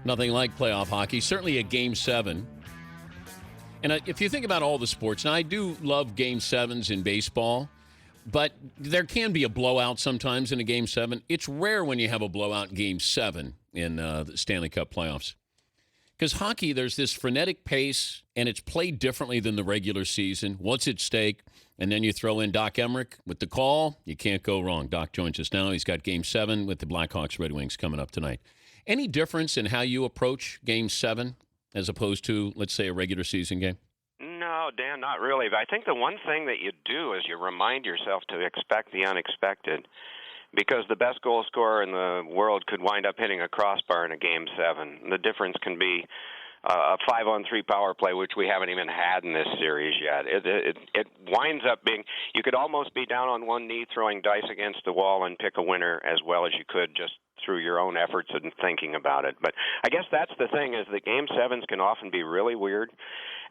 Nothing like playoff hockey. Certainly a Game 7. And if you think about all the sports, now I do love Game 7s in baseball, but there can be a blowout sometimes in a Game 7. It's rare when you have a blowout Game 7 in the Stanley Cup playoffs. Because hockey, there's this frenetic pace, and it's played differently than the regular season. What's at stake? And then you throw in Doc Emrick with the call. You can't go wrong. Doc joins us now. He's got Game 7 with the Blackhawks Red Wings coming up tonight. Any difference in how you approach Game 7 as opposed to, let's say, a regular season game? No, Dan, not really. But I think the one thing that you do is you remind yourself to expect the unexpected, because the best goal scorer in the world could wind up hitting a crossbar in a Game 7. The difference can be a 5-on-3 power play, which we haven't even had in this series yet. It winds up being, you could almost be down on one knee throwing dice against the wall and pick a winner as well as you could just through your own efforts and thinking about it. But I guess that's the thing, is that Game 7s can often be really weird,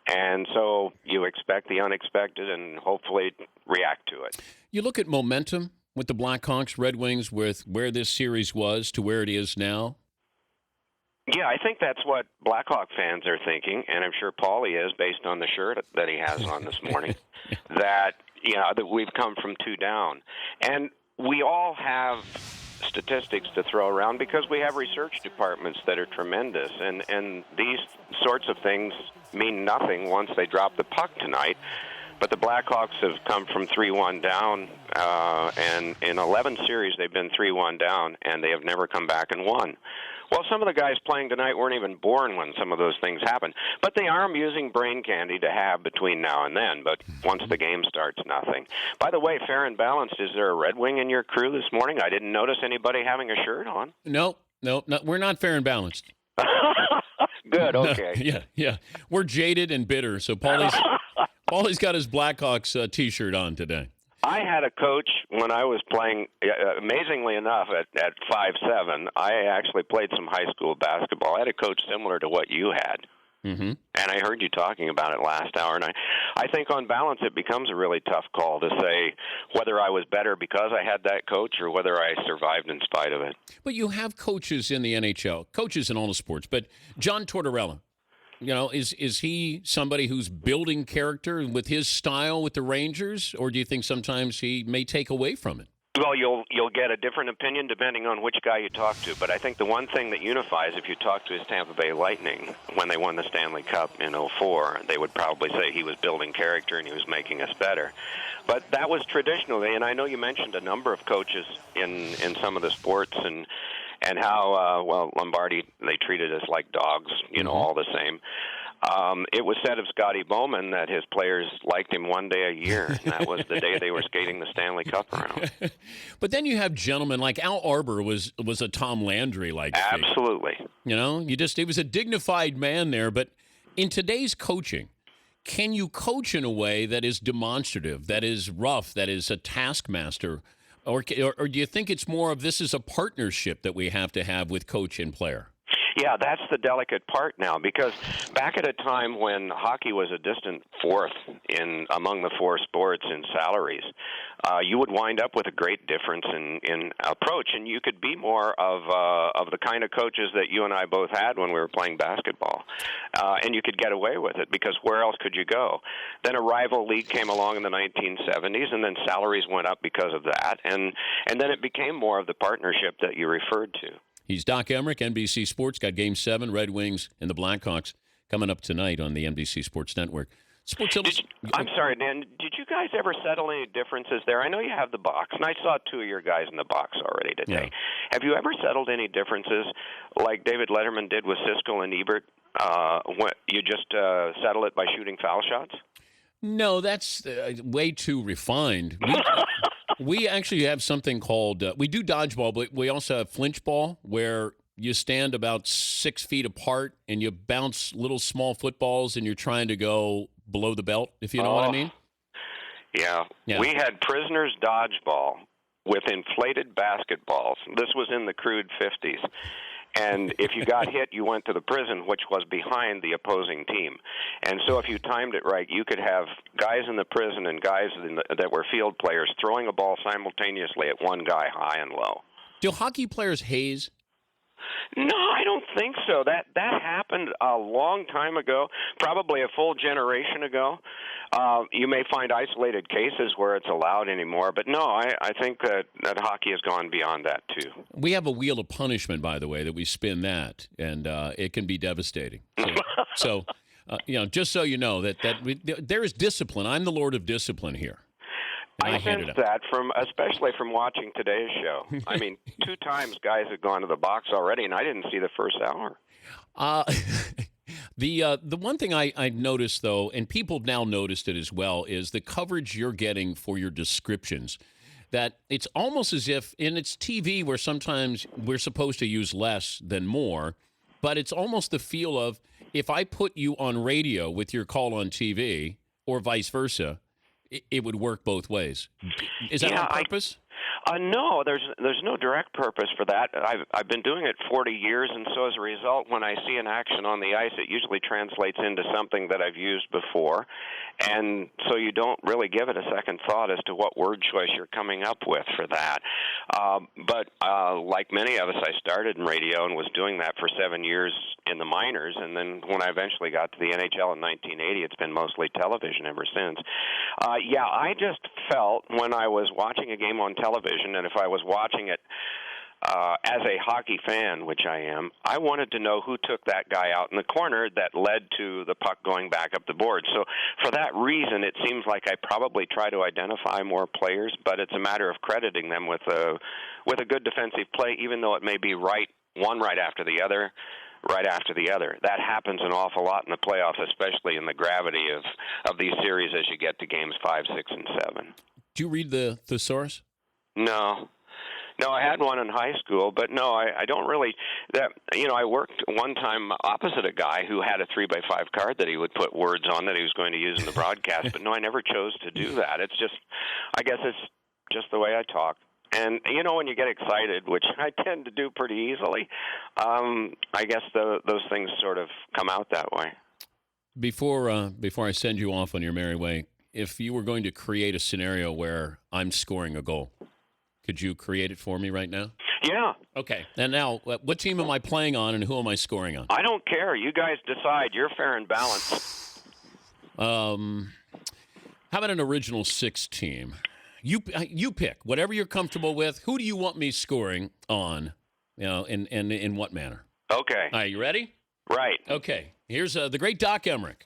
and so you expect the unexpected and hopefully react to it. You look at momentum with the Blackhawks, Red Wings, with where this series was to where it is now? Yeah, I think that's what Blackhawk fans are thinking, and I'm sure Paulie is, based on the shirt that he has on this morning, that we've come from 2 down. And we all have statistics to throw around because we have research departments that are tremendous, and these sorts of things mean nothing once they drop the puck tonight. But the Blackhawks have come from 3-1 down, and in 11 series they've been 3-1 down, and they have never come back and won. Well, some of the guys playing tonight weren't even born when some of those things happened. But they are amusing brain candy to have between now and then. But once the game starts, nothing. By the way, fair and balanced, is there a Red Wing in your crew this morning? I didn't notice anybody having a shirt on. No, we're not fair and balanced. Good, okay. No, yeah. We're jaded and bitter, so Paulie's got his Blackhawks T-shirt on today. I had a coach when I was playing, amazingly enough, at 5'7". I actually played some high school basketball. I had a coach similar to what you had. Mm-hmm. And I heard you talking about it last hour. And I think on balance it becomes a really tough call to say whether I was better because I had that coach or whether I survived in spite of it. But you have coaches in the NHL, coaches in all the sports. But John Tortorella, is he somebody who's building character with his style with the Rangers, or do you think sometimes he may take away from it? Well, you'll get a different opinion depending on which guy you talk to. But I think the one thing that unifies, if you talk to his Tampa Bay Lightning when they won the Stanley Cup in 2004, they would probably say he was building character and he was making us better. But that was traditionally, and I know you mentioned a number of coaches in some of the sports and how, Lombardi, they treated us like dogs, all the same. It was said of Scotty Bowman that his players liked him one day a year, and that was the day they were skating the Stanley Cup around. But then you have gentlemen like Al Arbor was a Tom Landry-like figure. Absolutely. He was a dignified man there. But in today's coaching, can you coach in a way that is demonstrative, that is rough, that is a taskmaster? Or do you think it's more of this is a partnership that we have to have with coach and player? Yeah, that's the delicate part now, because back at a time when hockey was a distant fourth among the 4 sports in salaries, you would wind up with a great difference in approach, and you could be more of the kind of coaches that you and I both had when we were playing basketball, and you could get away with it because where else could you go? Then a rival league came along in the 1970s, and then salaries went up because of that, and then it became more of the partnership that you referred to. He's Doc Emrick, NBC Sports. Got Game 7, Red Wings and the Blackhawks coming up tonight on the NBC Sports Network. I'm sorry, Dan. Did you guys ever settle any differences there? I know you have the box, and I saw 2 of your guys in the box already today. Yeah. Have you ever settled any differences like David Letterman did with Siskel and Ebert? When you just settle it by shooting foul shots? No, that's way too refined. We actually have something called, we do dodgeball, but we also have flinch ball, where you stand about 6 feet apart and you bounce little small footballs and you're trying to go below the belt, if you know what I mean. Yeah. We had prisoners dodgeball with inflated basketballs. This was in the crude 50s. And if you got hit, you went to the prison, which was behind the opposing team. And so if you timed it right, you could have guys in the prison and guys that were field players throwing a ball simultaneously at one guy high and low. Do hockey players haze? No, I don't think so. That happened a long time ago, probably a full generation ago. You may find isolated cases where it's allowed anymore, but no, I think that hockey has gone beyond that too. We have a wheel of punishment, by the way, that we spin that, and it can be devastating. So, just so you know there is discipline. I'm the Lord of discipline here. I sense that especially from watching today's show. I mean, 2 times guys have gone to the box already, and I didn't see the first hour. The one thing I noticed, though, and people now noticed it as well, is the coverage you're getting for your descriptions. That it's almost as if, and it's TV where sometimes we're supposed to use less than more, but it's almost the feel of if I put you on radio with your call on TV or vice versa, it would work both ways. Is that on purpose? No, there's no direct purpose for that. I've been doing it 40 years, and so as a result, when I see an action on the ice, it usually translates into something that I've used before, and so you don't really give it a second thought as to what word choice you're coming up with for that. But like many of us, I started in radio and was doing that for 7 years in the minors, and then when I eventually got to the NHL in 1980, it's been mostly television ever since. I just felt when I was watching a game on television, and if I was watching it as a hockey fan, which I am, I wanted to know who took that guy out in the corner that led to the puck going back up the board. So for that reason, it seems like I probably try to identify more players, but it's a matter of crediting them with a good defensive play, even though it may be one right after the other. That happens an awful lot in the playoffs, especially in the gravity of these series as you get to games 5, 6, and 7. Do you read the thesaurus? No, I had one in high school, but no, I don't really. I worked one time opposite a guy who had a 3x5 card that he would put words on that he was going to use in the broadcast. But no, I never chose to do that. I guess it's just the way I talk. And, when you get excited, which I tend to do pretty easily, I guess those things sort of come out that way. Before I send you off on your merry way, if you were going to create a scenario where I'm scoring a goal, could you create it for me right now? Yeah. Okay. And now, what team am I playing on and who am I scoring on? I don't care. You guys decide. You're fair and balanced. How about an original 6 team? You pick whatever you're comfortable with. Who do you want me scoring on? And in what manner? Okay. All right, you ready? Right. Okay. Here's the great Doc Emrick.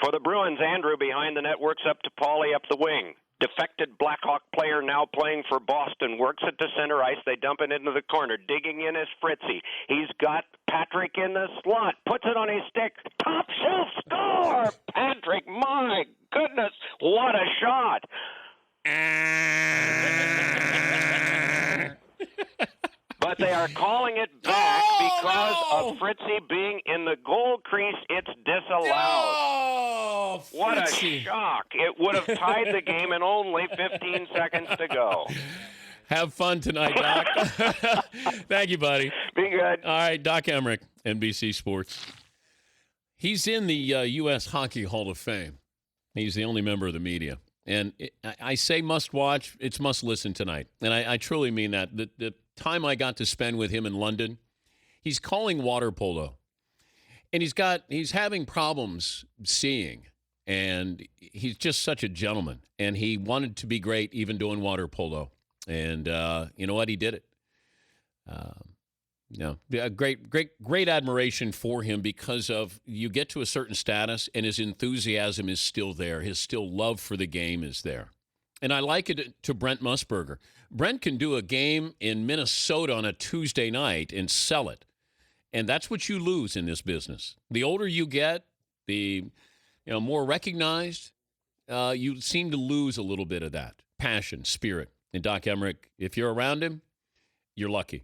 For the Bruins, Andrew behind the net works up to Paulie up the wing. Defected Blackhawk player now playing for Boston works it to center ice. They dump it into the corner. Digging in is Fritzy. He's got Patrick in the slot. Puts it on his stick. Top shelf score! Patrick, my goodness, what a shot! But they are calling it back because of Fritzy being in the goal crease. It's disallowed. Oh, what a shock. It would have tied the game in only 15 seconds to go. Have fun tonight, Doc. Thank you, buddy. Be good. All right, Doc Emrick, NBC Sports. He's in the U.S. Hockey Hall of Fame. He's the only member of the media. And I say must watch, it's must listen tonight. And I truly mean that. The time I got to spend with him in London, he's calling water polo. And he's having problems seeing. And he's just such a gentleman. And he wanted to be great even doing water polo. And you know what? He did it. Great admiration for him because of you get to a certain status and his enthusiasm is still there. His still love for the game is there. And I like it to Brent Musburger. Brent can do a game in Minnesota on a Tuesday night and sell it. And that's what you lose in this business. The older you get, the more recognized, you seem to lose a little bit of that passion, spirit. And Doc Emrick, if you're around him, you're lucky.